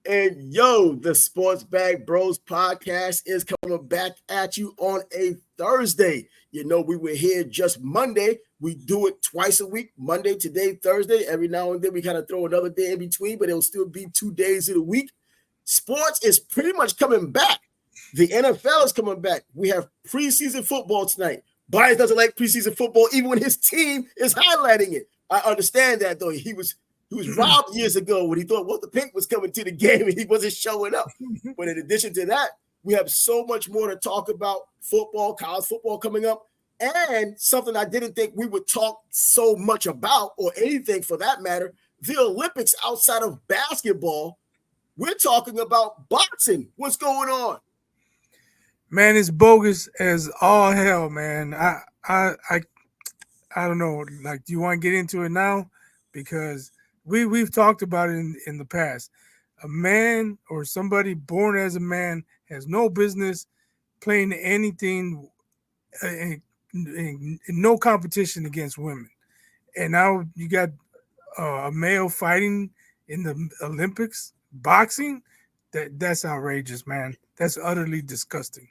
And yo, the Sports Bag Bros podcast is coming back at you on a Thursday. You know, we were here just Monday. We do it twice a week, Monday, today, Thursday. Every now and then we kind of throw another day in between, but it'll still be 2 days of the week. Sports is pretty much coming back. The NFL is coming back. We have preseason football tonight. Bias doesn't like preseason football, even when his team is highlighting it. I understand that, though. He was robbed years ago when he thought Walter Payton was coming to the game and he wasn't showing up. But in addition to that, we have so much more to talk about football, college football coming up, and something I didn't think we would talk so much about, or anything for that matter, the Olympics outside of basketball. We're talking about boxing. What's going on? Man, it's bogus as all hell, man. I don't know. Like, do you want to get into it now? Because we've talked about it in the past. A man or somebody born as a man has no business playing anything in no competition against women. And now you got a male fighting in the Olympics, boxing. That's outrageous, man. That's utterly disgusting.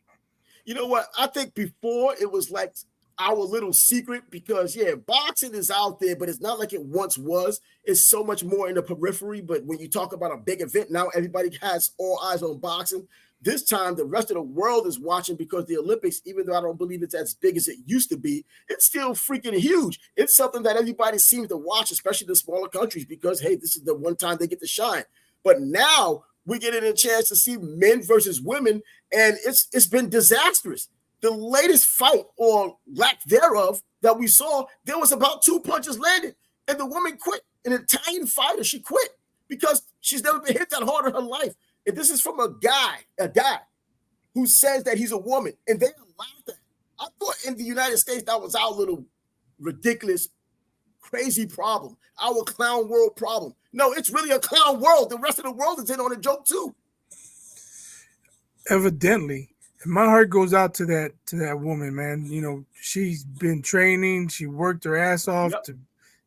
You know what? I think before it was like our little secret because, yeah, boxing is out there, but it's not like it once was. It's so much more in the periphery. But when you talk about a big event, now everybody has all eyes on boxing. This time, the rest of the world is watching because the Olympics, even though I don't believe it's as big as it used to be, it's still freaking huge. It's something that everybody seems to watch, especially the smaller countries, because, hey, this is the one time they get to shine. But now we're getting a chance to see men versus women, and it's been disastrous. The latest fight, or lack thereof, that we saw, there was about 2 punches landed, and the woman quit. An Italian fighter, she quit because she's never been hit that hard in her life. And this is from a guy who says that he's a woman, and they allow that. I thought in the United States that was our little ridiculous, crazy problem, our clown world problem. No, it's really a clown world. The rest of the world is in on a joke too. Evidently, and my heart goes out to that woman, man. You know, she's been training. She worked her ass off Yep.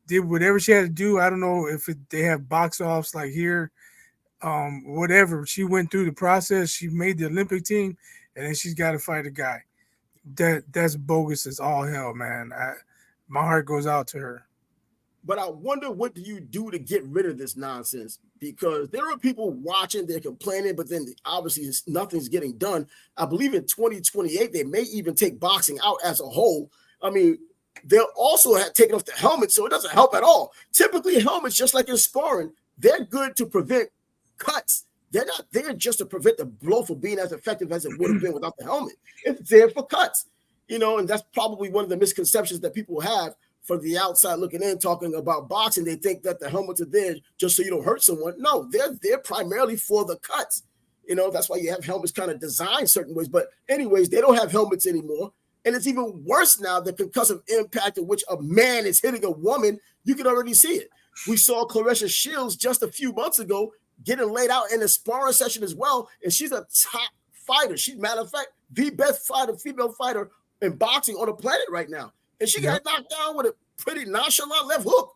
did whatever she had to do. I don't know if they have box offs like here, whatever. She went through the process. She made the Olympic team, and then she's got to fight a guy. That's bogus as all hell, man. My heart goes out to her. But I wonder, what do you do to get rid of this nonsense? Because there are people watching, they're complaining, but then obviously nothing's getting done. I believe in 2028, they may even take boxing out as a whole. I mean, they'll also have taken off the helmet, so it doesn't help at all. Typically, helmets, just like in sparring, they're good to prevent cuts. They're not there just to prevent the blow from being as effective as it would have been without the helmet. It's there for cuts, and that's probably one of the misconceptions that people have from the outside looking in, talking about boxing. They think that the helmets are there just so you don't hurt someone. No, they're there primarily for the cuts. That's why you have helmets kind of designed certain ways. But anyways, they don't have helmets anymore. And it's even worse now, the concussive impact in which a man is hitting a woman. You can already see it. We saw Clarissa Shields just a few months ago getting laid out in a sparring session as well. And she's a top fighter. She's, matter of fact, the best female fighter in boxing on the planet right now. And she got knocked down with a pretty nonchalant left hook.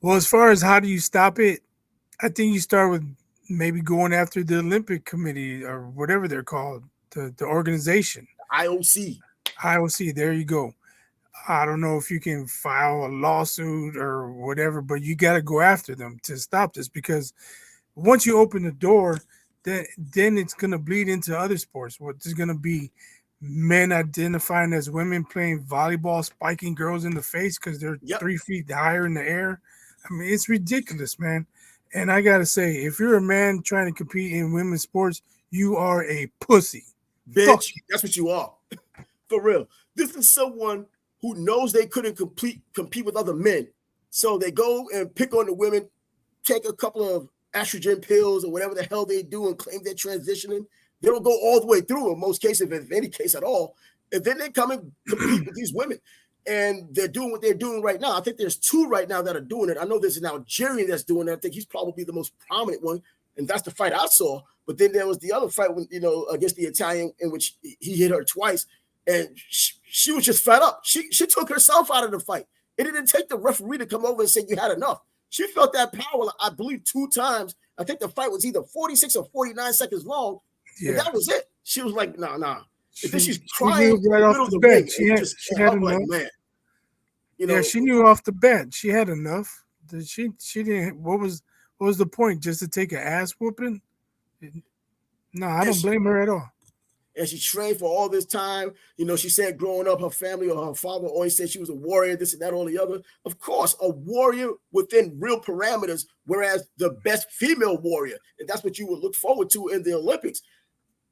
Well, as far as how do you stop it, I think you start with maybe going after the Olympic Committee or whatever they're called, the organization. IOC. IOC, there you go. I don't know if you can file a lawsuit or whatever, but you got to go after them to stop this, because once you open the door, then it's going to bleed into other sports. What there's going to be men identifying as women playing volleyball, spiking girls in the face because they're 3 feet higher in the air. I mean, it's ridiculous, man. And I got to say, if you're a man trying to compete in women's sports, you are a pussy. Bitch, that's what you are. For real. This is someone who knows they couldn't compete with other men. So they go and pick on the women, take a couple of estrogen pills or whatever the hell they do and claim they're transitioning. They don't go all the way through in most cases, if any case at all. And then they come and compete with these women. And they're doing what they're doing right now. I think there's 2 right now that are doing it. I know there's an Algerian that's doing it. I think he's probably the most prominent one. And that's the fight I saw. But then there was the other fight when, against the Italian, in which he hit her twice. And she was just fed up. She took herself out of the fight. It didn't take the referee to come over and say you had enough. She felt that power, I believe, 2 times I think the fight was either 46 or 49 seconds long, and that was it. She was like, nah. And then she's crying in the middle of the ring. She had enough. Like, man. Yeah, she knew off the bat she had enough. She didn't. What was the point? Just to take an ass whooping? No, I don't blame her at all. And she trained for all this time. She said growing up, her family or her father always said she was a warrior, this and that, all the other. Of course, a warrior within real parameters, whereas the best female warrior, and that's what you would look forward to in the Olympics.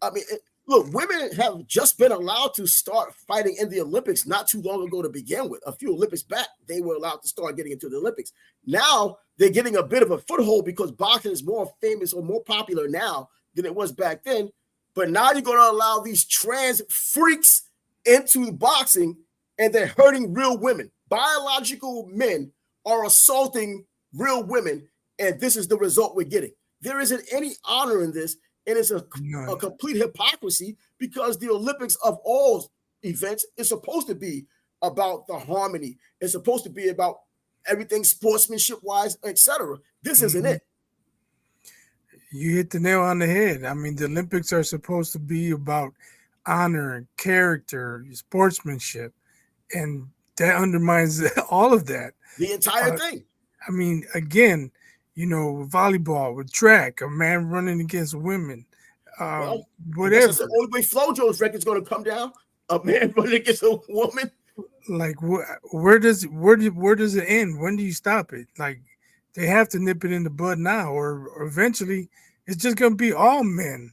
I mean, look, women have just been allowed to start fighting in the Olympics not too long ago to begin with. A few Olympics back, they were allowed to start getting into the Olympics. Now, they're getting a bit of a foothold because boxing is more famous or more popular now than it was back then. But now you're going to allow these trans freaks into boxing, and they're hurting real women. Biological men are assaulting real women, and this is the result we're getting. There isn't any honor in this, and it's a complete hypocrisy because the Olympics of all events is supposed to be about the harmony. It's supposed to be about everything sportsmanship-wise, etc. This isn't it. You hit the nail on the head. I mean, the Olympics are supposed to be about honor, character, sportsmanship, and that undermines all of that. The entire thing. I mean, again, volleyball with track, a man running against women, whatever. That's the only way FloJo's record's going to come down. A man running against a woman. Like, where does it end? When do you stop it? Like, they have to nip it in the bud now, or eventually it's just going to be all men.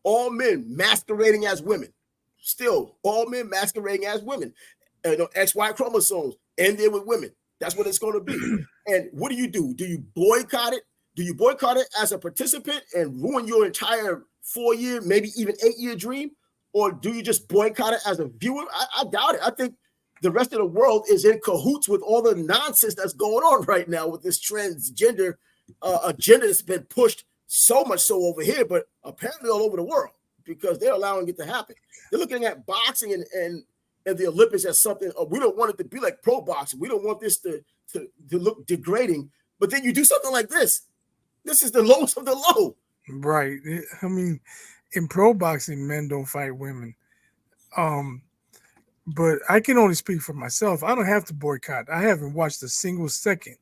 All men masquerading as women. Still, all men masquerading as women. XY chromosomes, and there with women. That's what it's going to be. And what do? Do you boycott it? Do you boycott it as a participant and ruin your entire 4-year, maybe even 8-year dream? Or do you just boycott it as a viewer? I doubt it. I think the rest of the world is in cahoots with all the nonsense that's going on right now with this transgender agenda that's been pushed so much so over here, but apparently all over the world because they're allowing it to happen. They're looking at boxing and the Olympics as something, we don't want it to be like pro boxing. We don't want this to look degrading. But then you do something like this. This is the lowest of the low. Right. I mean, in pro boxing, men don't fight women. But I can only speak for myself. I don't have to boycott. I haven't watched a single second.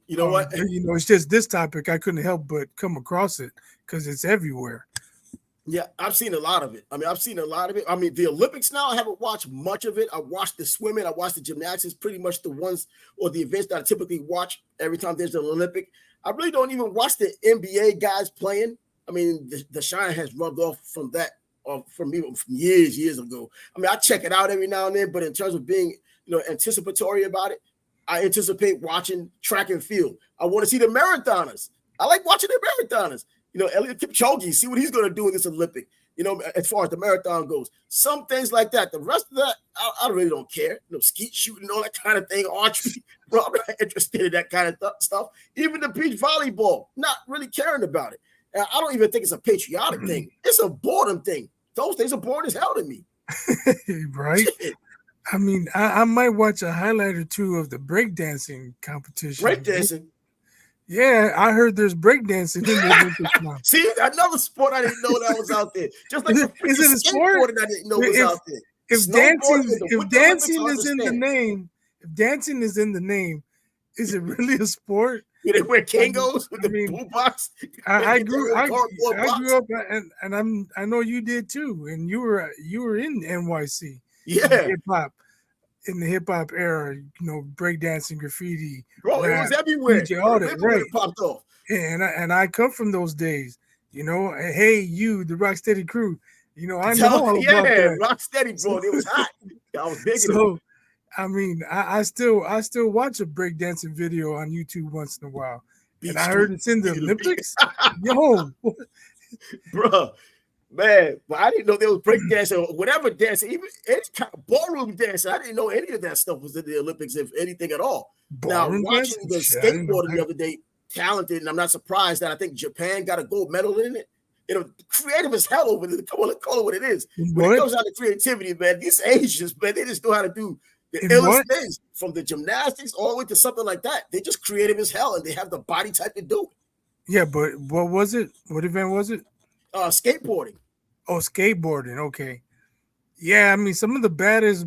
You know what? It's just this topic. I couldn't help but come across it because it's everywhere. Yeah, I've seen a lot of it. I mean, the Olympics now, I haven't watched much of it. I watched the swimming. I watched the gymnastics, pretty much the ones or the events that I typically watch every time there's an Olympic. I really don't even watch the NBA guys playing. I mean, the shine has rubbed off from that. From me from years ago. I mean, I check it out every now and then, but in terms of being, anticipatory about it, I anticipate watching track and field. I want to see the marathoners. I like watching the marathoners. Elliot Kipchoge, see what he's going to do in this Olympic, as far as the marathon goes. Some things like that. The rest of that, I really don't care. Skeet shooting, all that kind of thing, archery. Bro, I'm not interested in that kind of stuff. Even the beach volleyball, not really caring about it. And I don't even think it's a patriotic thing. It's a boredom thing. Those things are boring as hell to me. Right? I mean, I might watch a highlight or two of the breakdancing competition. Breakdancing? Yeah, I heard there's breakdancing in the Olympics now. See, another sport I didn't know that was out there. Just like is it a sport? I didn't know was out there. If dancing is in the name, is it really a sport? They wear Kangos with the blue box. I grew up, and I know you did too, and you were in NYC. Yeah, in the hip hop era, breakdancing, graffiti, bro, rap, it was everywhere. DJ, all that, right? Popped off. And I come from those days. Hey, you, the Rocksteady crew. I know all about that. Rocksteady, bro. It was hot. I was big. So, I mean, I still watch a breakdancing video on YouTube once in a while. And I heard it's in the Olympics. Yo, bro, man, but I didn't know there was breakdancing or whatever dancing, even any kind of ballroom dancing. I didn't know any of that stuff was in the Olympics, if anything at all. Ballroom now, watching the skateboarding the other day, talented, and I'm not surprised that I think Japan got a gold medal in it. Creative as hell over there. Come on, call it what it is. When it comes down to creativity, man, these Asians, man, they just know how to do the illest things, from the gymnastics all the way to something like that. They're just creative as hell, and they have the body type to do it. Yeah, but what was it? What event was it? Skateboarding. Oh, skateboarding. Okay. Yeah, I mean, some of the baddest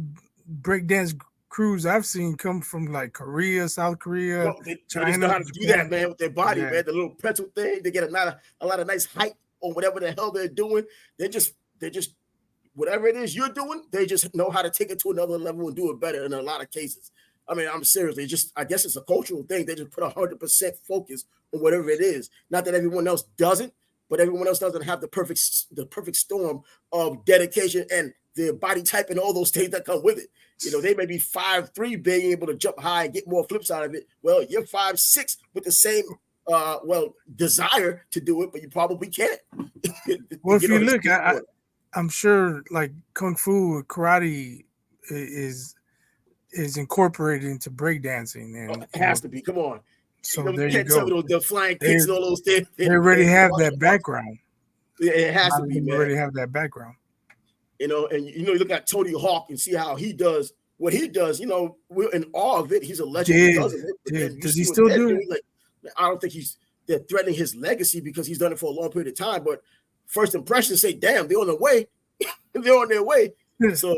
breakdance crews I've seen come from like Korea, South Korea, No, they just know China, how to do that, Japan. man, with their body, Yeah. man. The little pretzel thing, they get a lot of nice height on whatever the hell they're doing. They just whatever it is you're doing, they just know how to take it to another level and do it better in a lot of cases. I mean, I'm seriously just I guess it's a cultural thing. They just put 100% focus on whatever it is. Not that everyone else doesn't, but everyone else doesn't have the perfect storm of dedication and their body type and all those things that come with it. They may be 5'3", being able to jump high and get more flips out of it. Well, you're 5'6" with the same desire to do it, but you probably can't. Well, if you look, I'm sure like kung fu, karate is incorporated into breakdancing, and it has to be. Come on. So there You you can't tell go. me the flying kicks and all those things. They already have that background. It has to be, man. man. Already have that background. And you look at Tony Hawk and see how he does what he does. We're in awe of it. He's a legend because of it. Does he still do it? Like, I don't think they're threatening his legacy because he's done it for a long period of time. But first impressions say, damn, they're on their way. They're on their way. So,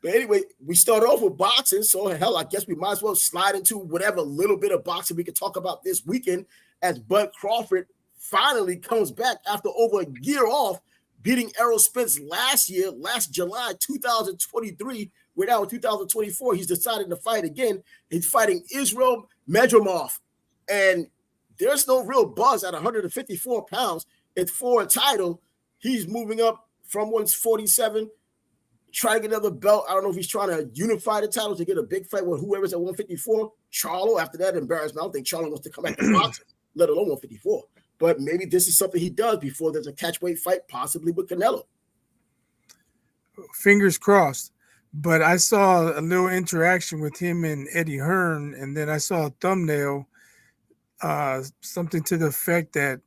but anyway, we start off with boxing. So hell, I guess we might as well slide into whatever little bit of boxing we can talk about this weekend as Bud Crawford finally comes back after over a year off, beating Errol Spence last July 2023. We're now in 2024. He's decided to fight again. He's fighting Israel Medramov. And there's no real buzz at 154 pounds. It's for a title. He's moving up from 147, trying to get another belt. I don't know if he's trying to unify the titles to get a big fight with whoever's at 154. Charlo, after that embarrassment, I don't think Charlo wants to come back to boxing, let alone 154. But maybe this is something he does before there's a catchweight fight, possibly with Canelo. Fingers crossed. But I saw a little interaction with him and Eddie Hearn, and then I saw a thumbnail, something to the effect that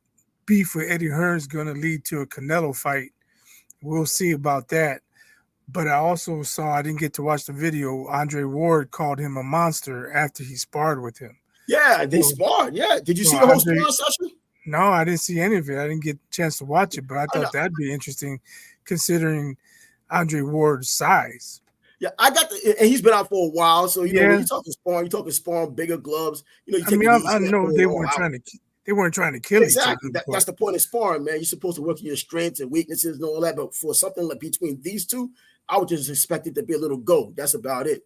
beef with Eddie Hearn is going to lead to a Canelo fight. We'll see about that. But I also saw, I didn't get to watch the video, Andre Ward called him a monster after he sparred with him. Yeah, they sparred. Yeah. Did you see the whole sparring session? No, I didn't see any of it. I didn't get a chance to watch it, but I thought that'd be interesting considering Andre Ward's size. Yeah, and he's been out for a while, so when you talking sparring, bigger gloves. I know they weren't trying to kill each other. Exactly. That's the point of sparring, man. You're supposed to work your strengths and weaknesses and all that. But for something like between these two, I would just expect it to be a little go. That's about it.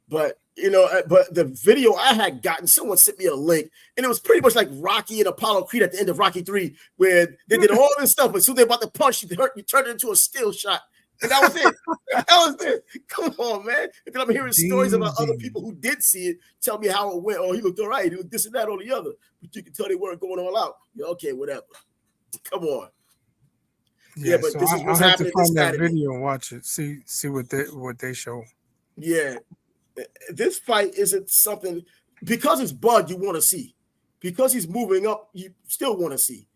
But but the video I had gotten, someone sent me a link, and it was pretty much like Rocky and Apollo Creed at the end of Rocky 3, where they did all this stuff, but as soon as they're about to punch, you turned it into a still shot. And that was it. That was it. Come on, man. And then I'm hearing stories about other people who did see it tell me how it went. Oh, he looked all right. He looked this and that or the other. But you can tell they weren't going all out. Okay, whatever. Come on. Yeah, but so this is what's happening. I'll have to find that video and watch it. See what they show. Yeah. This fight isn't something, because it's Bud, you want to see. Because he's moving up, you still want to see.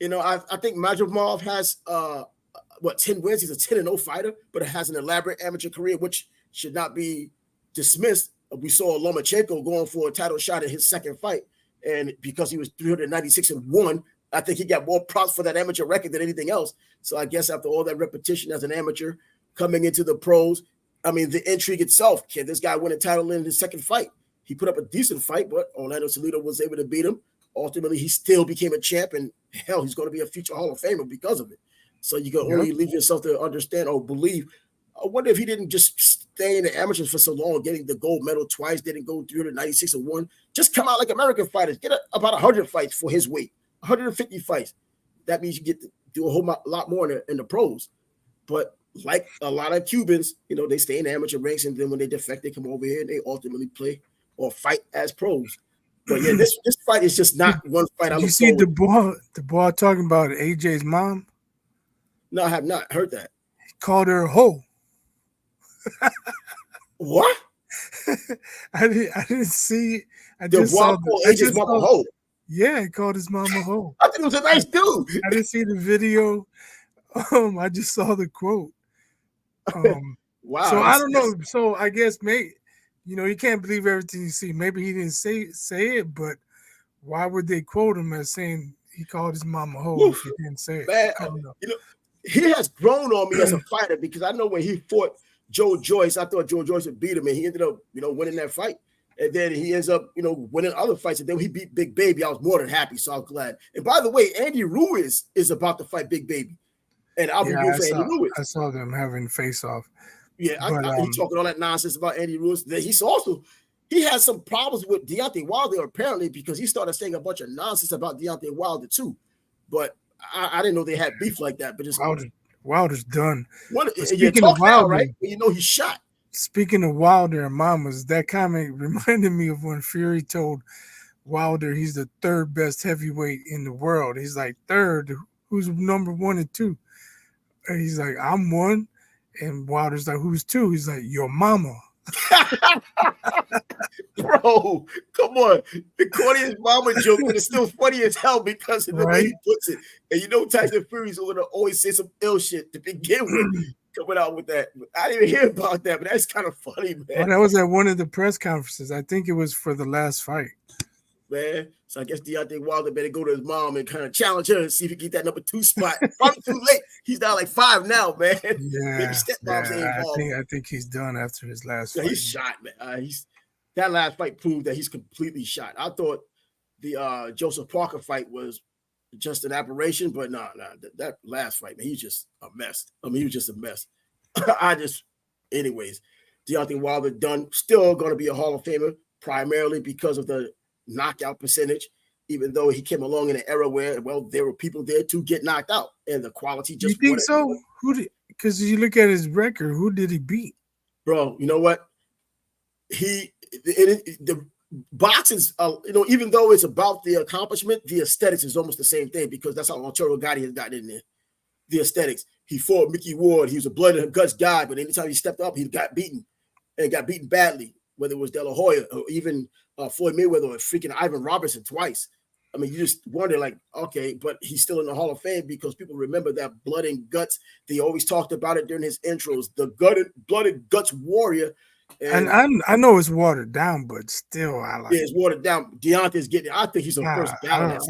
I think Madrimov has 10 wins. He's a 10-0 fighter, but it has an elaborate amateur career, which should not be dismissed. We saw Lomachenko going for a title shot in his second fight, and because he was 396-1, I think he got more props for that amateur record than anything else. So I guess after all that repetition as an amateur coming into the pros, I mean, the intrigue itself, can this guy win a title in his second fight? He put up a decent fight, but Orlando Salido was able to beat him. Ultimately, he still became a champ, and hell, he's going to be a future Hall of Famer because of it. So you can only leave yourself to understand or believe. I wonder if he didn't just stay in the amateurs for so long, getting the gold medal twice, didn't go 396-1. Just come out like American fighters. Get about 100 fights for his weight, 150 fights. That means you get to do a whole lot more in the pros. But like a lot of Cubans, they stay in the amateur ranks, and then when they defect, they come over here and they ultimately play or fight as pros. But yeah, this fight is just not one fight. Did you see the boy talking about AJ's mom? No, I have not heard that. He called her a hoe. What? I didn't see it. I just saw AJ's mom a hoe. Yeah, he called his mom a hoe. I think he was a nice dude. I didn't see the video. I just saw the quote. Wow. So I don't know. So I guess maybe you can't believe everything you see. Maybe he didn't say it, but why would they quote him as saying He called his mama hoe Woof, if he didn't say it. man, Called her. you know, he has grown on me as a fighter because I know when he fought Joe Joyce, I thought Joe Joyce would beat him, and he ended up, winning that fight. And then he ends up, winning other fights. And then he beat Big Baby. I was more than happy, so I'm glad. And by the way, Andy Ruiz is about to fight Big Baby, and I'll be rooting for Andy Ruiz. I saw them having face off. Yeah, he's talking all that nonsense about Andy Ruiz. He has some problems with Deontay Wilder apparently because he started saying a bunch of nonsense about Deontay Wilder too. But I didn't know they had beef like that. But just Wilder's done. Speaking of Wilder, right? He's shot. Speaking of Wilder and mamas, that comment reminded me of when Fury told Wilder he's the third best heavyweight in the world. He's like, third? Who's number 1 and 2? And he's like, I'm 1. And Wilder's like, who's 2? He's like, your mama. Bro, come on. The corniest mama joke, but it's still funny as hell because of the way he puts it. And Tyson Fury's going to always say some ill shit to begin with. Coming out with that. I didn't even hear about that, but that's kind of funny, man. Well, that was at one of the press conferences. I think it was for the last fight. Man, so I guess Deontay Wilder better go to his mom and kind of challenge her and see if he can get that number 2 spot. Probably too late. He's down like 5 now, man. Yeah, maybe stepmoms ain't involved. I think he's done after his last fight. He's shot, man. That last fight proved that he's completely shot. I thought the Joseph Parker fight was just an aberration, but that last fight, man, he's just a mess. He was just a mess. Anyways, Deontay Wilder done. Still going to be a Hall of Famer, primarily because of the knockout percentage, even though he came along in an era where, there were people there to get knocked out, and the quality just. You think so? Because you look at his record, who did he beat? Bro, you know what? The boxing's, even though it's about the accomplishment, the aesthetics is almost the same thing because that's how Arturo Gatti has gotten in there. The aesthetics. He fought Mickey Ward. He was a blood and guts guy, but anytime he stepped up, he got beaten, and got beaten badly. Whether it was De La Hoya or even Floyd Mayweather or freaking Ivan Robertson twice. I mean, you just wonder, like, okay, but he's still in the Hall of Fame because people remember that blood and guts. They always talked about it during his intros. The blood and guts warrior. And I know it's watered down, but still, I like. Yeah, it's watered down. Deontay's getting. I think he's on first ballot.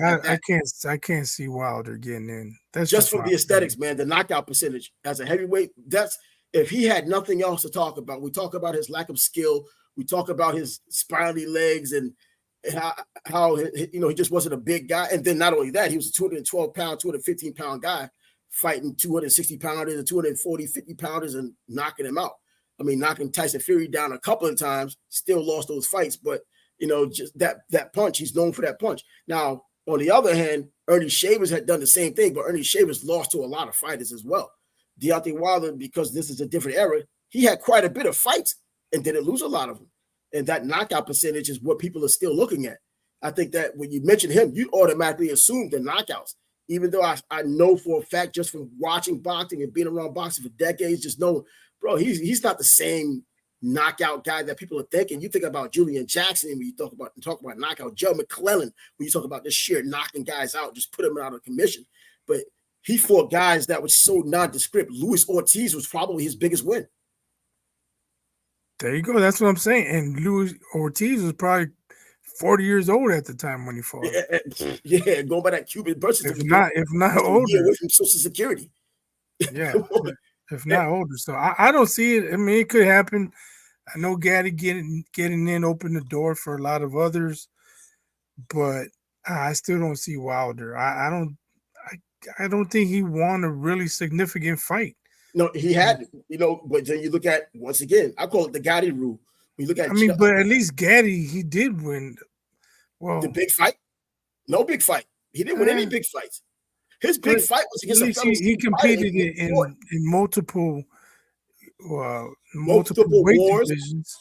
I can't see Wilder getting in. That's just for the aesthetics, man. The knockout percentage as a heavyweight. That's if he had nothing else to talk about. We talk about his lack of skill. We talk about his spirally legs and how he just wasn't a big guy. And then not only that, he was a 212-pound, 215-pound guy fighting 260-pounders and 240, 50-pounders and knocking him out. I mean, knocking Tyson Fury down a couple of times, still lost those fights. But, just that punch, he's known for that punch. Now, on the other hand, Ernie Shavers had done the same thing, but Ernie Shavers lost to a lot of fighters as well. Deontay Wilder, because this is a different era, he had quite a bit of fights and didn't lose a lot of them. And that knockout percentage is what people are still looking at. I think that when you mention him, you automatically assume the knockouts, even though I know for a fact just from watching boxing and being around boxing for decades, just know, bro, he's not the same knockout guy that people are thinking. You think about Julian Jackson when you talk about knockout. Joe McClellan, when you talk about this sheer knocking guys out, just put them out of commission. But he fought guys that were so nondescript. Luis Ortiz was probably his biggest win. There you go. That's what I'm saying. And Luis Ortiz was probably 40 years old at the time when he fought. Yeah, going by that Cuban birth certificate. If not older. Away from Social Security. Yeah, if not older. So I don't see it. I mean, it could happen. I know Gatti getting in opened the door for a lot of others, but I still don't see Wilder. I don't think he won a really significant fight. No, he had, but then you look at, once again, I call it the Gatti rule. We look at, but at least Gatti, he did win. Well, the big fight? No big fight. He didn't win any big fights. His big fight was against a fellow. He competed in multiple weight wars. Divisions.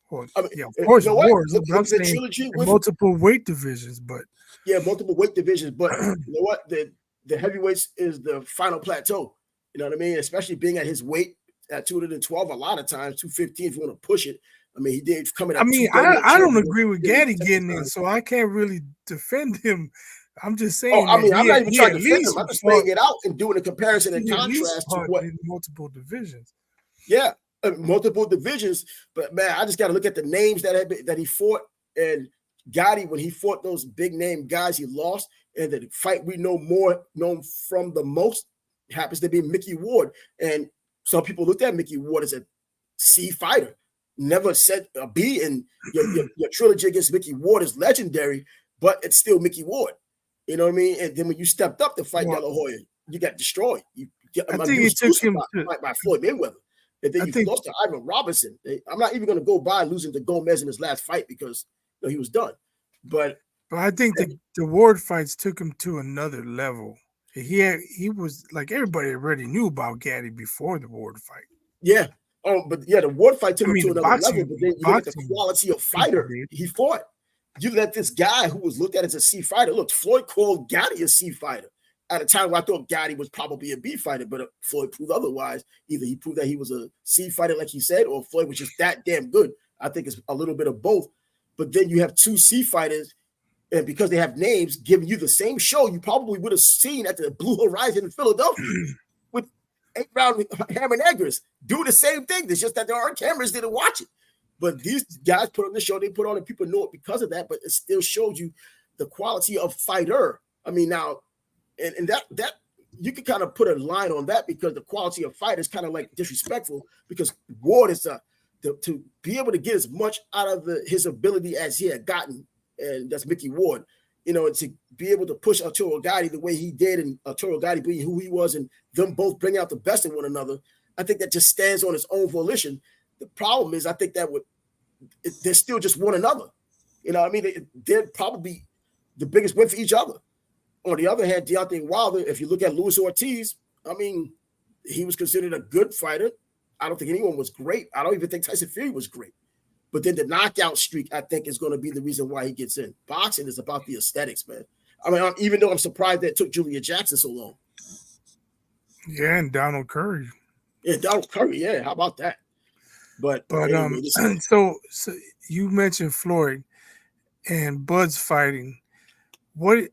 Well, of course, wars. I'm saying multiple weight divisions, but multiple weight divisions. But you know what? The heavyweights is the final plateau. You know what I mean? Especially being at his weight at 212, a lot of times 215 if you want to push it. I mean, he did come in. I don't agree with Gatti getting in, so I can't really defend him. I'm just saying. I'm not even trying to defend him. I'm just laying it out and doing a comparison and contrast to what multiple divisions. Yeah, multiple divisions. But man, I just got to look at the names that he fought, and Gotti, when he fought those big name guys, he lost. And the fight we know more known from the most happens to be Mickey Ward. And some people looked at Mickey Ward as a C fighter. Never said a B, and your trilogy against Mickey Ward is legendary, but it's still Mickey Ward. You know what I mean? And then when you stepped up to fight De La Hoya, you got destroyed. I think it took him by Floyd Mayweather. And then you lost to Ivan Robinson. I'm not even going to go by losing to Gomez in his last fight because he was done. But I think the Ward fights took him to another level. He was like, everybody already knew about Gaddy before the Ward fight. Yeah. Oh, but yeah, the Ward fight took him to another level. But then you look at the quality of fighter he fought. You let this guy who was looked at as a C fighter. Look, Floyd called Gaddy a C fighter at a time where I thought Gaddy was probably a B fighter, but Floyd proved otherwise. Either he proved that he was a C fighter, like he said, or Floyd was just that damn good. I think it's a little bit of both. But then you have two C fighters, and because they have names, giving you the same show you probably would have seen at the Blue Horizon in Philadelphia with 8-round Hammer and Eggers doing the same thing. It's just that there are cameras didn't watch it. But these guys put on the show, they put on it, people know it because of that, but it still shows you the quality of fighter. I mean, now, and that you can kind of put a line on that because the quality of fight is kind of like disrespectful because Ward is to be able to get as much out of his ability as he had gotten, and that's Mickey Ward, to be able to push Arturo Gatti the way he did, and Arturo Gatti being who he was, and them both bring out the best in one another. I think that just stands on its own volition. The problem is, I think that they're still just one another. I mean, they're probably the biggest win for each other. On the other hand, Deontay Wilder, if you look at Luis Ortiz, I mean, he was considered a good fighter. I don't think anyone was great. I don't even think Tyson Fury was great. But then the knockout streak, I think, is going to be the reason why he gets in. Boxing is about the aesthetics, man. I mean, even though I'm surprised that it took Julia Jackson so long. Yeah, and Donald Curry. Yeah, Donald Curry. Yeah, how about that? But anyway, so you mentioned Floyd and Bud's fighting. What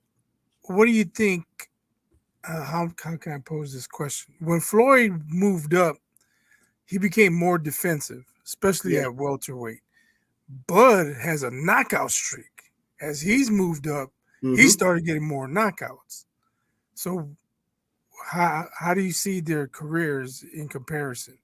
do you think? How can I pose this question? When Floyd moved up, he became more defensive, especially at welterweight. Bud has a knockout streak. As he's moved up, he started getting more knockouts. So how do you see their careers in comparison?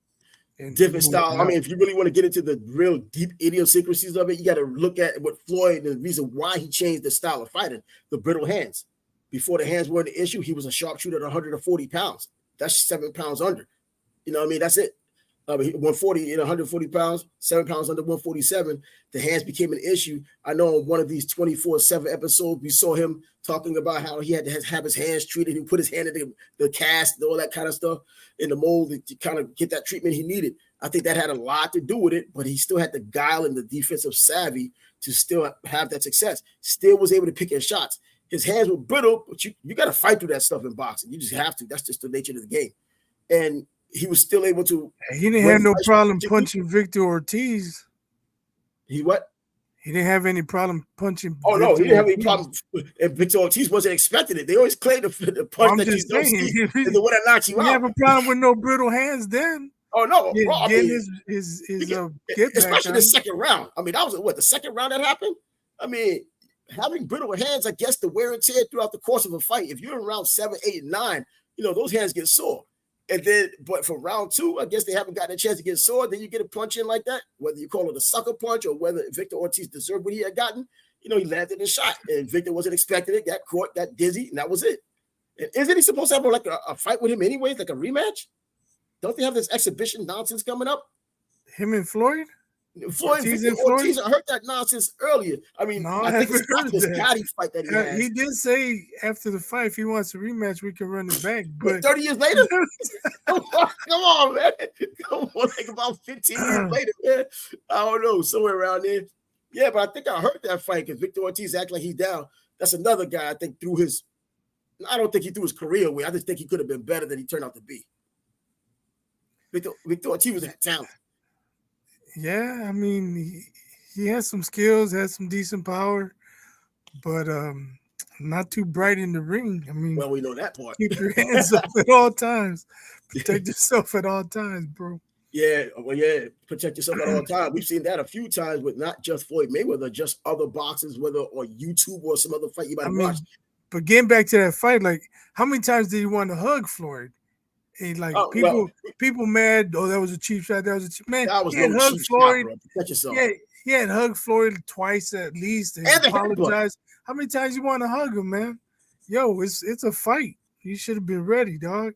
Different style. I mean, if you really want to get into the real deep idiosyncrasies of it, you got to look at what Floyd, the reason why he changed the style of fighting, the brittle hands. Before the hands were the issue, he was a sharpshooter at 140 pounds. That's 7 pounds under. You know what I mean? That's it. 140 and 140 pounds, 7 pounds under 147. The hands became an issue. I know on one of these 24/7 episodes, we saw him talking about how he had to have his hands treated. He put his hand in the cast and all that kind of stuff in the mold to kind of get that treatment he needed. I think that had a lot to do with it, but he still had the guile and the defensive savvy to still have that success. Still was able to pick his shots. His hands were brittle, but you got to fight through that stuff in boxing. You just have to. That's just the nature of the game. And he was still able to. He didn't have no problem punching Victor Ortiz. He what? He didn't have any problem punching. Oh, no, he didn't have any problem. And Victor Ortiz wasn't expecting it. They always claim the punch that you don't see is the one that knocks you out. He have a problem with no brittle hands then. Oh, no. Yeah, I mean, especially the second round. I mean, that was the second round that happened? I mean, having brittle hands, I guess the wear and tear throughout the course of a fight. If you're in round 7, 8, and 9, those hands get sore. And then, but for round 2, I guess they haven't gotten a chance to get sore. Then you get a punch in like that, whether you call it a sucker punch or whether Victor Ortiz deserved what he had gotten. He landed his shot, and Victor wasn't expecting it. Got caught, got dizzy, and that was it. And isn't he supposed to have a fight with him anyways, like a rematch? Don't they have this exhibition nonsense coming up? Him and Floyd? Ortiz, I heard that nonsense earlier. I mean, I think it's after this Gotti fight that he had. He did say after the fight, if he wants a rematch, we can run it back. But 30 years later? Come on, man. Come on, like about 15 years later, man. I don't know, somewhere around there. Yeah, but I think I heard that fight because Victor Ortiz act like he's down. That's another guy I think I don't think he threw his career away. I just think he could have been better than he turned out to be. Victor Ortiz was that talent. Yeah, I mean, he has some skills, has some decent power, but not too bright in the ring. I mean, well, we know that part. Keep your hands up at all times. Protect yourself at all times, bro. Yeah, well, yeah, protect yourself at all times. We've seen that a few times with not just Floyd Mayweather, just other boxers, whether on YouTube or some other fight you might I have mean, watched. but getting back to that fight, like how many times did he want to hug Floyd? And like Oh well, people mad. Oh, that was a cheap shot. That was a cheap man. that was He had no hugged cheap shot, Floyd. bro. Protect yourself. Yeah, he had hugged Floyd twice at least and And the headbutt. apologized. How many times you want to hug him, man? Yo, it's a fight. You should have been ready, dog.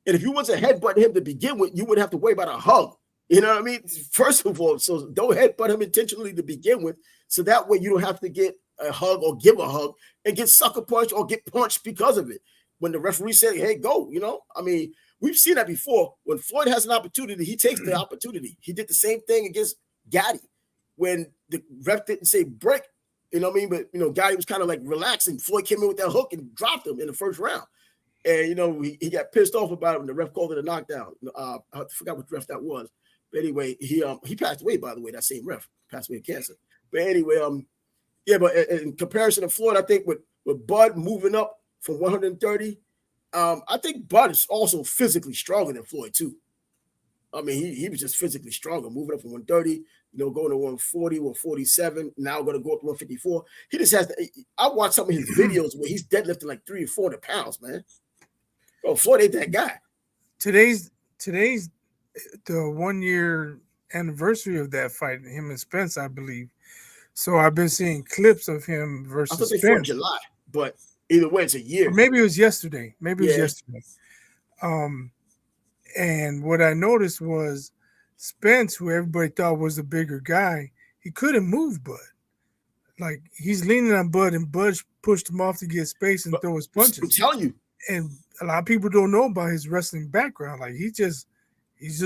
And if you want to headbutt him to begin with, you wouldn't have to worry about a hug. You know what I mean? First of all, so don't headbutt him intentionally to begin with. So that way you don't have to get a hug or give a hug and get sucker punched or get punched because of it. When the referee said, hey, go, you know, I mean, we've seen that before. When Floyd has an opportunity, he takes the opportunity. He did the same thing against Gaddy when the ref didn't say break, you know what I mean? But, you know, Gaddy was kind of like relaxing. Floyd came in with that hook and dropped him in the first round. And, you know, he got pissed off about it when the ref called it a knockdown. I forgot what ref that was. But anyway, he passed away, by the way, that same ref. Passed away of cancer. But anyway, yeah, but in comparison to Floyd, I think with Bud moving up from 130, I think Bud is also physically stronger than Floyd, too. I mean, he was just physically stronger, moving up from 130, you know, going to 140, 147, now going to go up to 154. He just has to, I watched some of his videos where he's deadlifting like 300 or 400 pounds, man. Oh, Floyd ain't that guy. Today's the 1 year anniversary of that fight, him and Spence, I believe. So I've been seeing clips of him versus I thought they Spence. fought in July, but either way, it's a year. Or maybe it was yesterday. And what I noticed was Spence, who everybody thought was the bigger guy, he couldn't move Bud. Like he's leaning on Bud, and Bud pushed him off to get space and throw his punches. I'm telling you. And a lot of people don't know about his wrestling background. Like he's just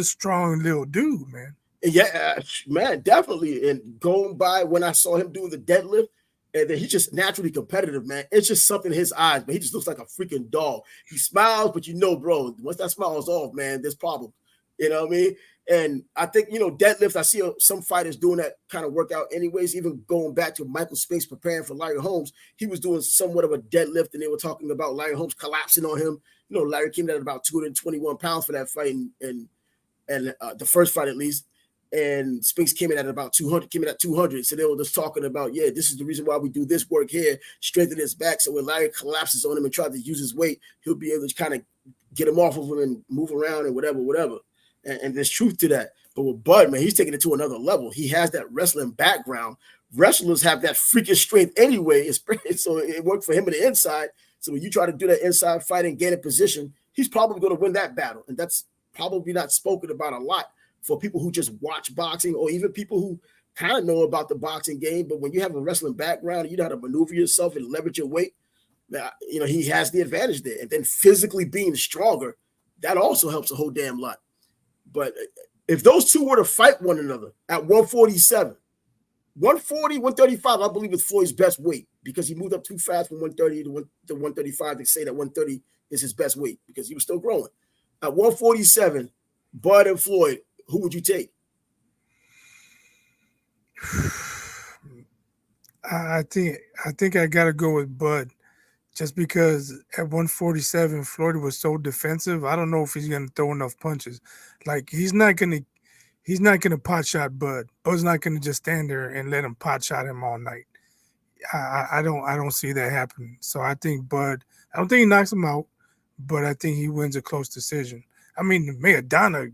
strong little dude, man. Yeah, man, definitely. And going by when I saw him doing the deadlift, and then he's just naturally competitive, man. It's just something in his eyes, but he just looks like a freaking dog. He smiles, but you know, bro, once that smile is off, man, there's problems. You know what I mean? And I think, you know, deadlift, I see some fighters doing that kind of workout anyways, even going back to Michael Spinks preparing for Larry Holmes. He was doing somewhat of a deadlift, and they were talking about Larry Holmes collapsing on him. You know, Larry came in at about 221 pounds for that fight, and the first fight at least. And Spinks came in at about 200, came in at 200. So they were just talking about, yeah, this is the reason why we do this work here, strengthen his back. So when Larry collapses on him and tries to use his weight, he'll be able to kind of get him off of him and move around and whatever. And there's truth to that. But with Bud, man, he's taking it to another level. He has that wrestling background. Wrestlers have that freaking strength anyway. So it worked for him on the inside. So when you try to do that inside fight and gain a position, he's probably going to win that battle. And that's probably not spoken about a lot for people who just watch boxing, or even people who kind of know about the boxing game. But when you have a wrestling background, you know how to maneuver yourself and leverage your weight. You know, he has the advantage there. And then physically being stronger, that also helps a whole damn lot. But if those two were to fight one another at 147, 140, 135, I believe it's Floyd's best weight, because he moved up too fast from 130 to 135 to say that 130 is his best weight because he was still growing. At 147, Bud and Floyd, who would you take? I think I gotta go with Bud, just because at 147 Floyd was so defensive. I don't know if he's gonna throw enough punches. Like he's not gonna pot shot Bud. Bud's not gonna just stand there and let him pot shot him all night. I don't see that happening. So I think Bud. I don't think he knocks him out, but I think he wins a close decision. I mean, Maidana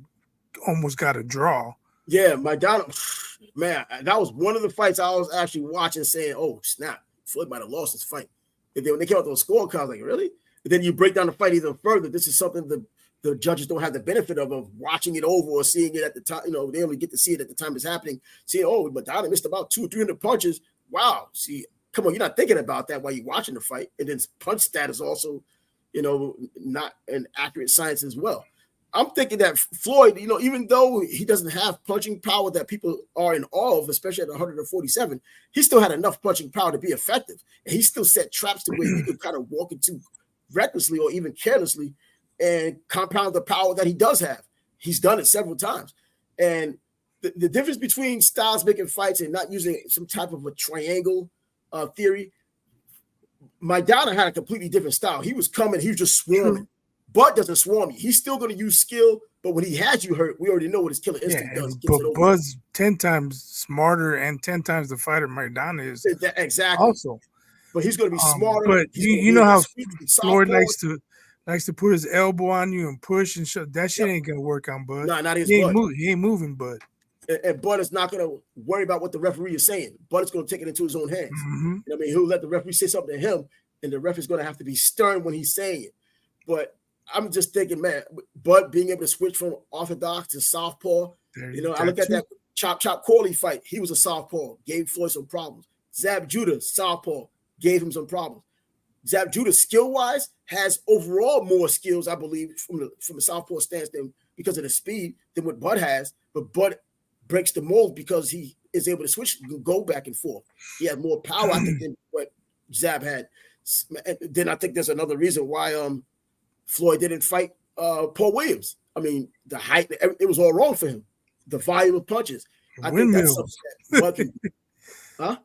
almost got a draw. Yeah, Maidana, man, that was one of the fights I was actually watching saying, oh, snap, Floyd might have lost this fight. And then when they came out those scorecards, like, really? And then you break down the fight even further. This is something the judges don't have the benefit of watching it over or seeing it at the time. You know, they only get to see it at the time it's happening. Seeing, oh, Maidana missed about 200 or 300 punches. Wow. See, come on, you're not thinking about that while you're watching the fight. And then punch stat is also, you know, not an accurate science as well. I'm thinking that Floyd, you know, even though he doesn't have punching power that people are in awe of, especially at 147, he still had enough punching power to be effective. And he still set traps to where he could kind of walk into recklessly or even carelessly and compound the power that he does have. He's done it several times. And the difference between styles making fights and not using some type of a triangle theory, Maidana had a completely different style. He was coming, he was just swarming. Bud doesn't swarm you. He's still going to use skill, But when he has you hurt, we already know what his killer Yeah, instinct does. Gets but it over. Bud's 10 times smarter and 10 times the fighter Maidana is Exactly. also. But he's going to be smarter. But He's going to you be know able to how switch from Floyd southpaw. likes to put his elbow on you and push and shut. That shit Yep. ain't gonna work on Bud. Nah, not his He Bud. ain't moving, Bud. And Bud is not going to worry about what the referee is saying. Bud is going to take it into his own hands. Mm-hmm. I mean, he'll let the referee say something to him, and the ref is going to have to be stern when he's saying it. But I'm just thinking, man, Bud being able to switch from orthodox to southpaw. I look at that Chop Corley fight. He was a southpaw, gave Floyd some problems. Zab Judah, southpaw, gave him some problems. Zab Judah, skill-wise, has overall more skills, I believe, from a southpaw stance because of the speed than what Bud has. But Bud breaks the mold because he is able to switch, go back and forth. He had more power, I think, than what Zab had. And then I think there's another reason why Floyd didn't fight Paul Williams. I mean, the height, it was all wrong for him. The volume of punches. I think that's something that Bud can,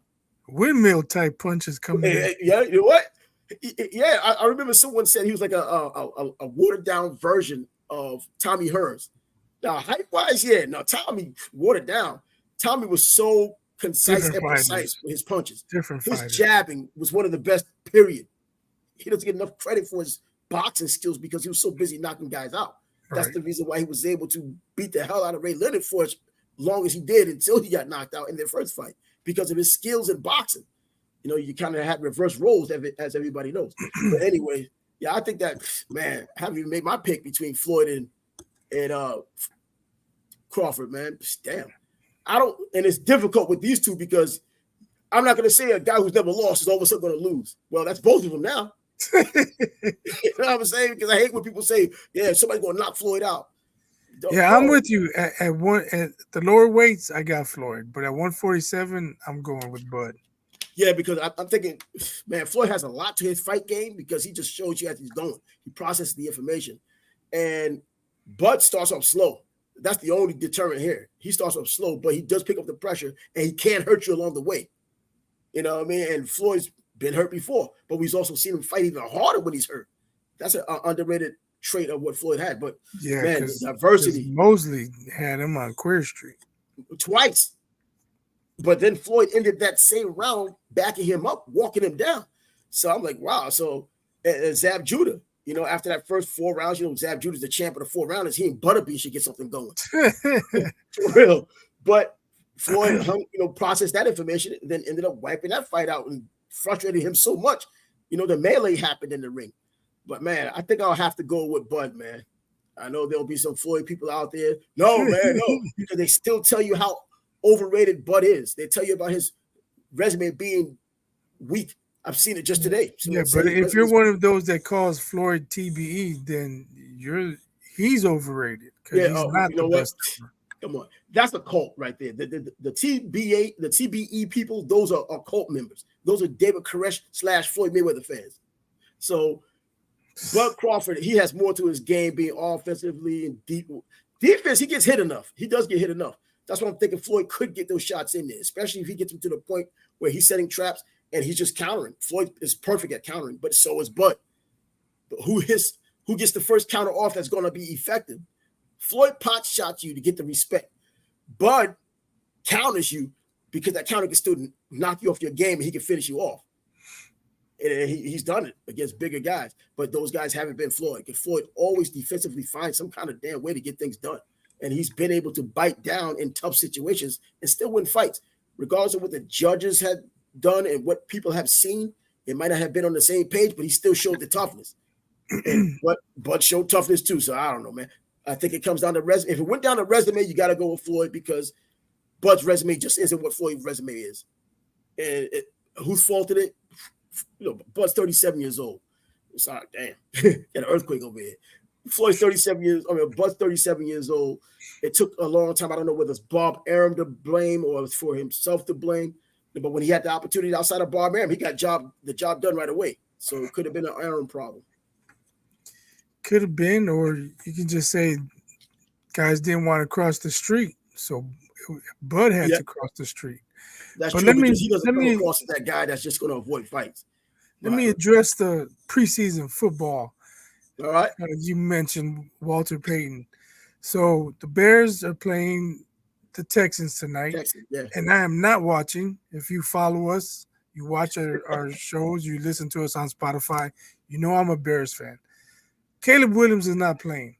windmill type punches coming in. Yeah, you know what? Yeah, I remember someone said he was like a watered down version of Tommy Hearns. Now, height wise, yeah, no, Tommy watered down. Tommy was so concise and precise with his punches. His jabbing was one of the best, period. He doesn't get enough credit for his boxing skills because he was so busy knocking guys out. That's the reason why he was able to beat the hell out of Ray Leonard for as long as he did until he got knocked out in their first fight because of his skills in boxing. You kind of had reverse roles, as everybody knows. But anyway, yeah, I think that, man, I haven't even made my pick between Floyd and Crawford, man. Damn. And it's difficult with these two because I'm not going to say a guy who's never lost is all of a sudden going to lose. Well, that's both of them now. You know what I'm saying? Because I hate when people say, yeah, somebody's going to knock Floyd out. I'm with you. At the lower weights, I got Floyd. But at 147, I'm going with Bud. Yeah, because I'm thinking, man, Floyd has a lot to his fight game because he just shows you as he's going. He processes the information. And Bud starts off slow. That's the only deterrent here. He starts off slow, but he does pick up the pressure, and he can't hurt you along the way. You know what I mean? And Floyd's been hurt before, but we've also seen him fight even harder when he's hurt. That's an underrated trait of what Floyd had. But, man, the diversity. Mosley had him on Queer Street. Twice. But then Floyd ended that same round backing him up, walking him down. So I'm like, wow. So Zab Judah, after that first 4 rounds, Zab Judah's the champ of the 4 rounders. He and Butterbean should get something going. For real. But Floyd, processed that information and then ended up wiping that fight out and frustrated him so much. The melee happened in the ring. But, man, I think I'll have to go with Bud, man. I know there'll be some Floyd people out there. No, man, no. Because they still tell you how overrated Bud is. They tell you about his resume being weak. I've seen it just today. So but if you're one of those that calls Floyd TBE, then he's overrated because he's not the best. Come on, that's a cult right there. The TBE people, those are cult members. Those are David Koresh / Floyd Mayweather fans. So Bud Crawford, he has more to his game, being offensively and deep defense. He gets hit enough. He does get hit enough. That's what I'm thinking. Floyd could get those shots in there, especially if he gets him to the point where he's setting traps and he's just countering. Floyd is perfect at countering, but so is Bud. But who gets the first counter off that's going to be effective? Floyd pot shots you to get the respect. Bud counters you because that counter can still knock you off your game and he can finish you off. And he's done it against bigger guys, but those guys haven't been Floyd. Because Floyd always defensively finds some kind of damn way to get things done. And he's been able to bite down in tough situations and still win fights. Regardless of what the judges had done and what people have seen, it might not have been on the same page, but he still showed the toughness. But Bud showed toughness too, so I don't know, man. I think it comes down to resume. If it went down to resume, you got to go with Floyd because Bud's resume just isn't what Floyd's resume is. And whose fault is it? Bud's 37 years old. Sorry, damn. Got an earthquake over here. Floyd's 37 years. Bud's 37 years old. It took a long time. I don't know whether it's Bob Arum to blame or it's for himself to blame. But when he had the opportunity outside of Bob Arum, he got the job done right away. So it could have been an Arum problem. Could have been, or you can just say guys didn't want to cross the street, so Bud had to cross the street. That's true, because he doesn't come across as that guy that's just going to avoid fights. Let me address the preseason football. All right. You mentioned Walter Payton. So the Bears are playing the Texans tonight, Texas, yeah. and I am not watching. If you follow us, you watch our shows, you listen to us on Spotify, you know I'm a Bears fan. Caleb Williams is not playing.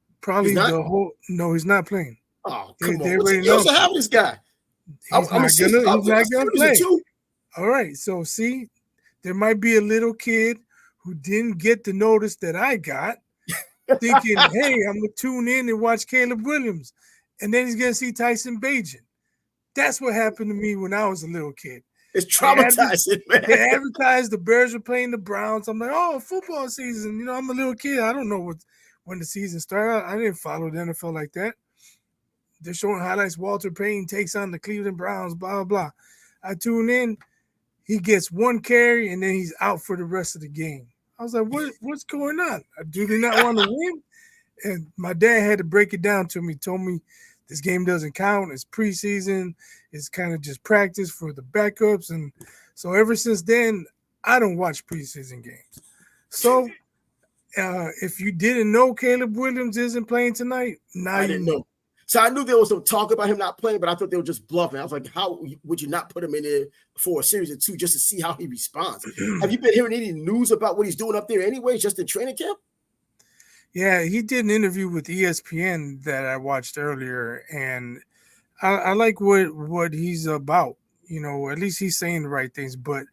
He's Probably not. the whole no, he's not playing. Oh, They come on. they What's already the else to announced it. have this guy? He's I'm a not gonna season. he's not I'm gonna season play. two. All right. So see, there might be a little kid who didn't get the notice that I got, thinking, hey, I'm gonna tune in and watch Caleb Williams. And then he's gonna see Tyson Bagent. That's what happened to me when I was a little kid. It's They traumatizing, they man. advertised the Bears were playing the Browns. I'm like, oh, football season. You know, I'm a little kid. I don't know when the season started. I didn't follow the NFL like that. They're showing highlights. Walter Payton takes on the Cleveland Browns, blah, blah, blah. I tune in. He gets one carry, and then he's out for the rest of the game. I was like, what's going on? Do they not want to win? And my dad had to break it down to me, told me this game doesn't count. It's preseason. It's kind of just practice for the backups. And so ever since then, I don't watch preseason games. So if you didn't know Caleb Williams isn't playing tonight, now I you didn't know. know. So I knew there was some talk about him not playing, but I thought they were just bluffing. I was like, how would you not put him in there for a series or two just to see how he responds? Have you been hearing any news about what he's doing up there anyway, just in training camp? Yeah, he did an interview with ESPN that I watched earlier, and I like what he's about. You know, at least he's saying the right things. But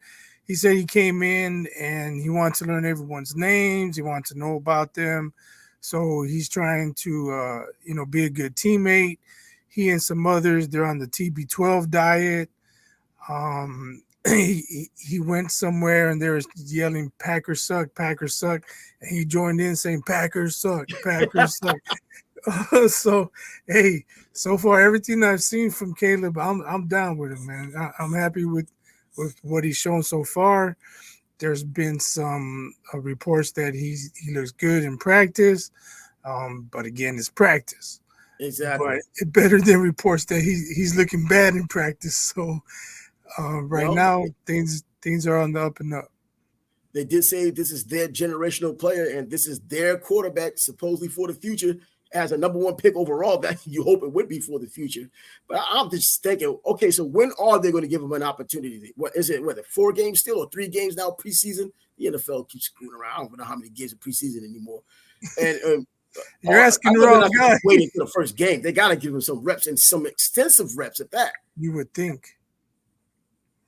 he said he came in and he wants to learn everyone's names. He wants to know about them. So he's trying to, be a good teammate. He and some others, they're on the TB12 diet. He went somewhere and they were yelling Packers suck, and he joined in saying Packers suck, Packers suck. So hey, so far everything I've seen from Caleb, I'm down with him, man. I'm happy with what he's shown so far. There's been some reports that he looks good in practice, but again, it's practice. Exactly. But it better than reports that he's looking bad in practice. So right Well, now things are on the up and up. they did say this is their generational player and this is their quarterback, supposedly for the future, as a number one pick overall. That you hope it would be for the future. But I'm just thinking, okay, so when are they going to give him an opportunity? What is it? Whether 4 games still or 3 games now preseason? The NFL keeps screwing around. I don't know how many games of preseason anymore. And You're asking I the know they're wrong not guy. just waiting for the first game. They got to give him some reps and some extensive reps at that. You would think.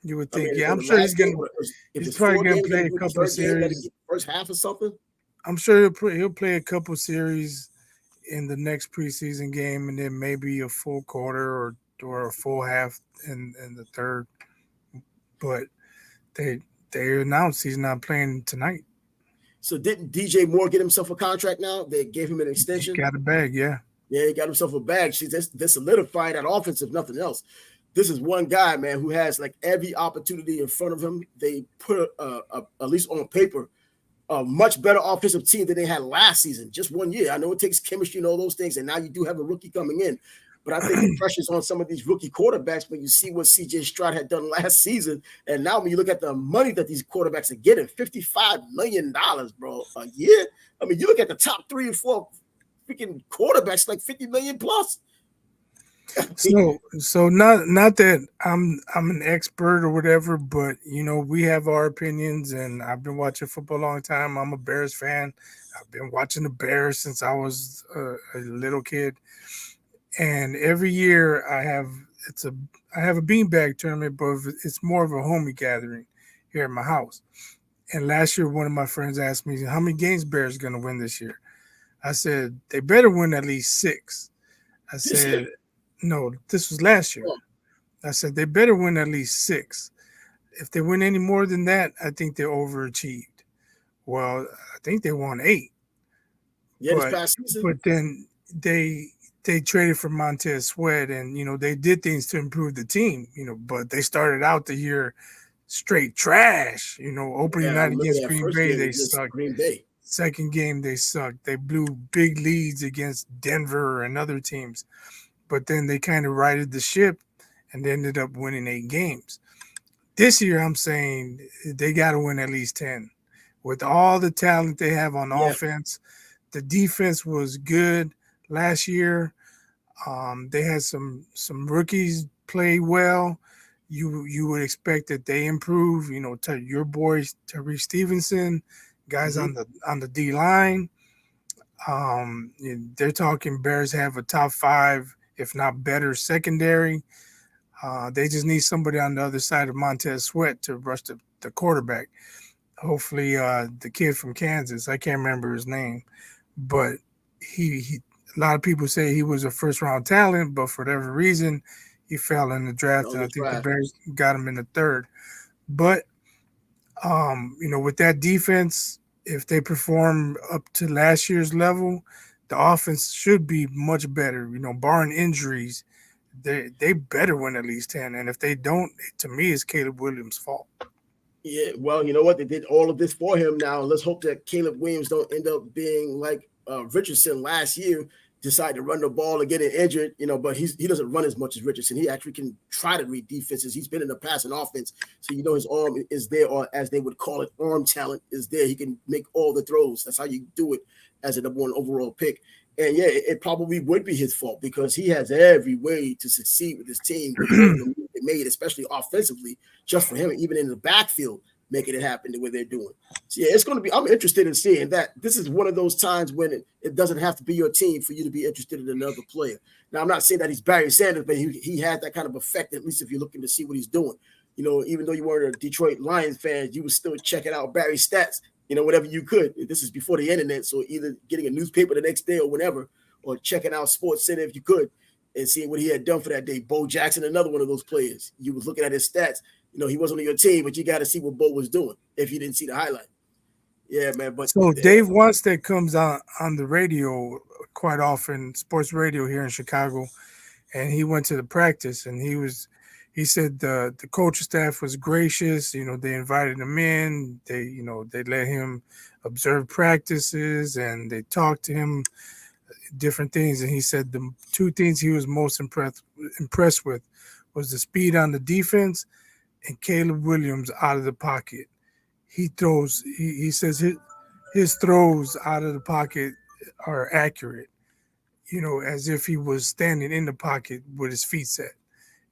You would I mean, think. Yeah, on I'm the sure he's last game, gonna. if He's it's probably 4 gonna games, let play him a do the couple of third game, let him series. get the first half or something. I'm sure he'll play a couple series in the next preseason game, and then maybe a full quarter or a full half in the third. But they announced he's not playing tonight. So didn't DJ Moore get himself a contract now? They gave him an He extension. got a bag, yeah. Yeah, he got himself a bag. They're solidifying that offense, if nothing else. This is one guy, man, who has like every opportunity in front of him. They put at least on paper, a much better offensive team than they had last season, just 1 year. I know it takes chemistry and all those things, and now you do have a rookie coming in. But I think the pressure's on some of these rookie quarterbacks when you see what CJ Stroud had done last season. And now when you look at the money that these quarterbacks are getting, $55 million, bro, a year. I mean, you look at the top 3 and 4 freaking quarterbacks, like 50 million plus. So not that I'm an expert or whatever, but we have our opinions, and I've been watching football a long time. I'm a Bears fan. I've been watching the Bears since I was a little kid, and every year I have a beanbag tournament, but it's more of a homie gathering here at my house. And last year, one of my friends asked me how many games Bears going to win this year. I said they better win at least 6. I said. No, this was last year. I said they better win at least 6. If they win any more than that, I think they overachieved. Well, I think they won 8. Yeah, this past season. But then they traded for Montez Sweat, and they did things to improve the team. But they started out the year straight trash. Opening night against Green Bay, they sucked. Green Bay. Second game, they sucked. They blew big leads against Denver and other teams. But then they kind of righted the ship and ended up winning 8 games. This year, I'm saying they got to win at least 10. With all the talent they have on offense, the defense was good. last year. They had some rookies play well. You would expect that they improve. You know, to your boy Tariq Stevenson, guys Mm-hmm. on the D line. They're talking Bears have a top five, if not better, secondary. They just need somebody on the other side of Montez Sweat to rush the quarterback. Hopefully, the kid from Kansas, I can't remember his name, but he a lot of people say he was a first round talent, but for whatever reason, he fell in the draft, On and I the think the drive. Bears got him in the third. But you know, with that defense, if they perform up to last year's level, the offense should be much better. You know, barring injuries, they better win at least 10. And if they don't, to me, it's Caleb Williams' fault. Yeah, well, you know what? They did all of this for him. Now let's hope that Caleb Williams don't end up being like Richardson last year, decide to run the ball and get it injured. You know, but he doesn't run as much as Richardson. He actually can try to read defenses. He's been in the passing offense, so you know his arm is there, or as they would call it, arm talent is there. He can make all the throws. That's how you do it as a number one overall pick. And yeah, it probably would be his fault because he has every way to succeed with his team with all the moves they made, especially offensively, just for him, even in the backfield, making it happen the way they're doing. So yeah, it's going to be. I'm interested in seeing that. This is one of those times when it doesn't have to be your team for you to be interested in another player. Now, I'm not saying that he's Barry Sanders, but he had that kind of effect. At least if you're looking to see what he's doing, you know, even though you weren't a Detroit Lions fan, you were still checking out Barry's stats. You know, whatever you could. This is before the internet, so either getting a newspaper the next day or whenever, or checking out Sports Center if you could, and seeing what he had done for that day. Bo Jackson, another one of those players. You was looking at his stats. You know, he wasn't on your team, but you got to see what Bo was doing if you didn't see the highlight. Yeah, man. But So Dave Wanstead comes on the radio quite often, sports radio here in Chicago, and he went to the practice, and he said the coach staff was gracious. You know, they invited him in. They let him observe practices, and they talked to him different things. And he said the two things he was most impressed with was the speed on the defense and Caleb Williams out of the pocket. He throws. He says his throws out of the pocket are accurate. You know, as if he was standing in the pocket with his feet set.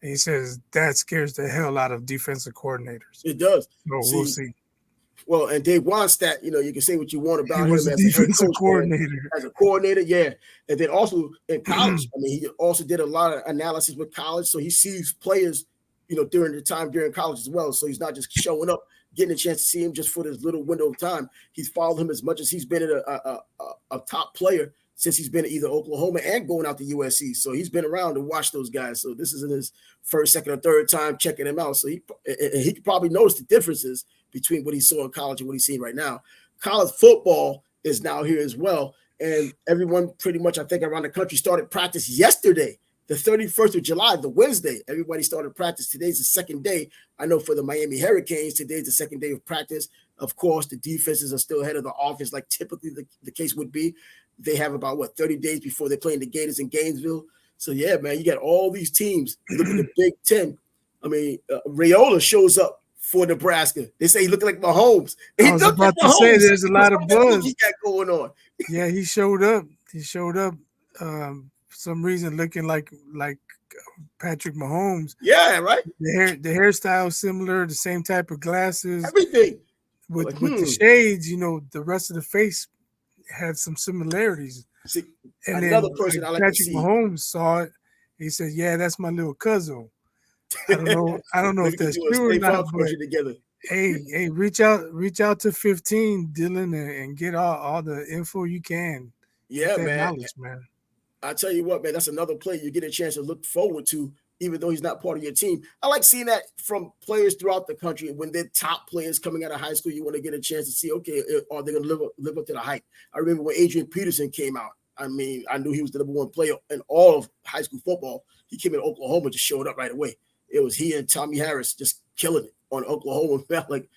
And he says that scares the hell out of defensive coordinators. it does. So we'll see. Well, and Dave Wannstedt, you know, you can say what you want He about was him a as a head defensive coach, coordinator. as a coordinator, yeah. And then also in college, I mean, he also did a lot of analysis with college, so he sees players, you know, during college as well. So he's not just showing up, getting a chance to see him just for this little window of time. He's followed him as much as he's been a top player since he's been at either Oklahoma and going out to USC. So he's been around to watch those guys. So this isn't his first, second, or third time checking him out. So he could probably notice the differences between what he saw in college and what he's seeing right now. College football is now here as well. And everyone pretty much, I think, around the country started practice yesterday, the 31st of July, the Wednesday. Everybody started practice. Today's the second day. I know for the Miami Hurricanes, today's the second day of practice. Of course, the defenses are still ahead of the offense, like typically the case would be. They have about 30 days before they're playing the Gators in Gainesville. So yeah, man, you got all these teams. You look at the Big Ten. I mean, Raiola shows up for Nebraska. They say he looked like Mahomes. I was about to say there's a lot of buzz he got going on. Yeah, he showed up. He showed up. For some reason, looking like Patrick Mahomes. Yeah, right. The hairstyle similar, the same type of glasses, everything. With the shades. You know, the rest of the face had some similarities. See, and another then person I like Patrick to see. Mahomes saw it. He said, "Yeah, that's my little cousin." I don't know if that's true or not. But together. hey, reach out to 15, Dylan, and get all the info you can. Yeah, man. Knowledge, man. I tell you what, man, that's another player you get a chance to look forward to, even though he's not part of your team. I like seeing that from players throughout the country. When they're top players coming out of high school, you want to get a chance to see, okay, are they going to live up to the hype? I remember when Adrian Peterson came out. I mean, I knew he was the number one player in all of high school football. He came in Oklahoma, just showed up right away. It was he and Tommy Harris just killing it on Oklahoma. Like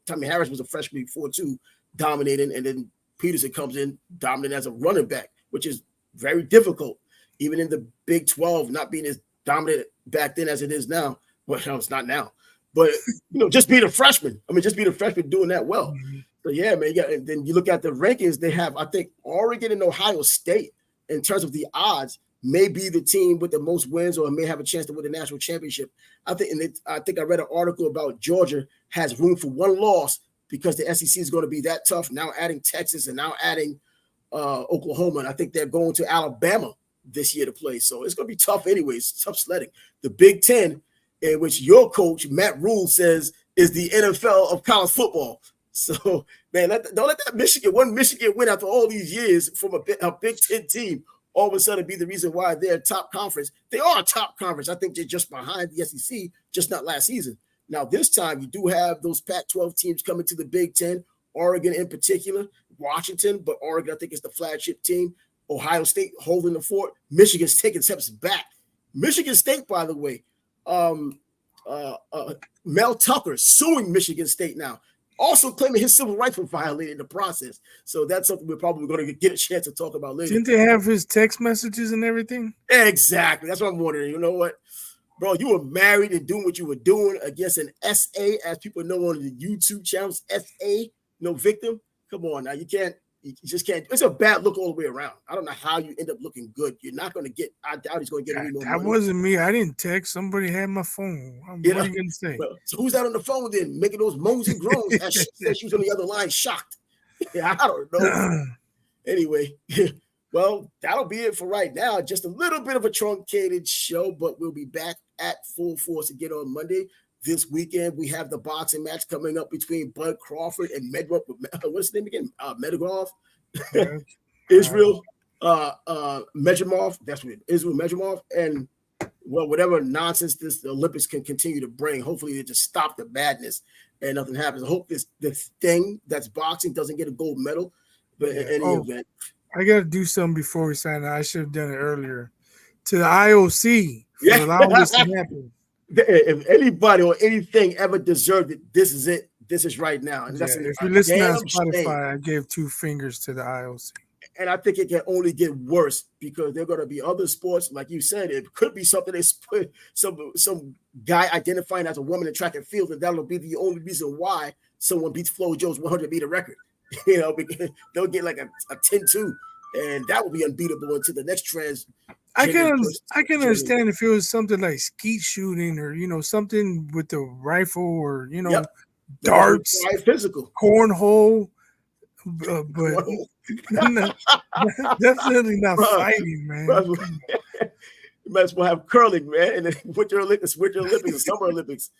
Tommy Harris was a freshman before too, dominating, and then Peterson comes in dominant as a running back, which is very difficult, even in the Big 12, not being as dominant back then as it is now. Well, no, it's not now, but just being a freshman. I mean, just being a freshman doing that well. Mm-hmm. So yeah, man. Yeah, and then you look at the rankings. They have, I think, Oregon and Ohio State in terms of the odds, may be the team with the most wins or may have a chance to win the national championship. I think I read an article about Georgia has room for one loss because the SEC is going to be that tough. Now adding Texas and now adding Oklahoma, and I think they're going to Alabama this year to play. So it's going to be tough anyways, tough sledding. The Big Ten, in which your coach, Matt Rule, says is the NFL of college football. So, man, don't let that Michigan win after all these years from a Big Ten team all of a sudden be the reason why they're a top conference. They are a top conference. I think they're just behind the SEC, just not last season. Now, this time, you do have those Pac-12 teams coming to the Big Ten, Oregon in particular, Washington, but Oregon, I think, is the flagship team. Ohio State holding the fort. Michigan's taking steps back. Michigan State, by the way, Mel Tucker suing Michigan State now, also claiming his civil rights were violated in the process. So that's something we're probably going to get a chance to talk about later. Didn't they have his text messages and everything? Exactly. That's what I'm wondering. You know what? Bro, you were married and doing what you were doing against an SA, as people know on the YouTube channels, SA, no victim. Come on now. You just can't. It's a bad look all the way around. I don't know how you end up looking good. You're not going to get, I doubt he's going to get any more money. That wasn't me. I didn't text. Somebody had my phone. What are you going to say? Well, so who's that on the phone then, making those moans and groans? As she said, she was on the other line, shocked. I don't know. Anyway, well, that'll be it for right now. Just a little bit of a truncated show, but we'll be back at full force again on Monday. This weekend, we have the boxing match coming up between Bud Crawford and Medvedev. What's his name again? Medvedev, Israel Medvedev. That's what it is. Israel Medvedev. And, well, whatever nonsense the Olympics can continue to bring, hopefully they just stop the madness and nothing happens. I hope this thing that's boxing doesn't get a gold medal. But in any event. I got to do something before we sign out. I should have done it earlier. To the IOC for allowing this to happen. If anybody or anything ever deserved it, this is it. This is right now. And that's if you listen on Spotify, I gave 2 fingers to the IOC. And I think it can only get worse because there are going to be other sports, like you said. It could be something they put some guy identifying as a woman in track and field, and that'll be the only reason why someone beats Flo Jo's 100-meter record. You know, because they'll get like a 10-2, and that will be unbeatable until the next trans. I can understand if it was something like skeet shooting or something with the rifle or darts, physical cornhole, but definitely not fighting, man. You might as well have curling, man, and then Winter Olympics, and Summer Olympics.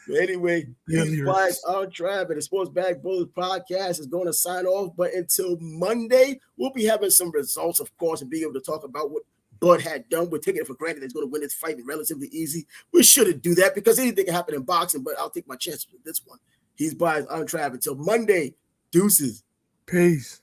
But anyway, our Trav and the Sports Bag Bulls podcast is going to sign off. But until Monday, we'll be having some results, of course, and being able to talk about what Bud had done. We're taking it for granted he's going to win this fight relatively easy. We shouldn't do that because anything can happen in boxing, but I'll take my chances with this one. He's biased on Trav. Until Monday, deuces. Peace.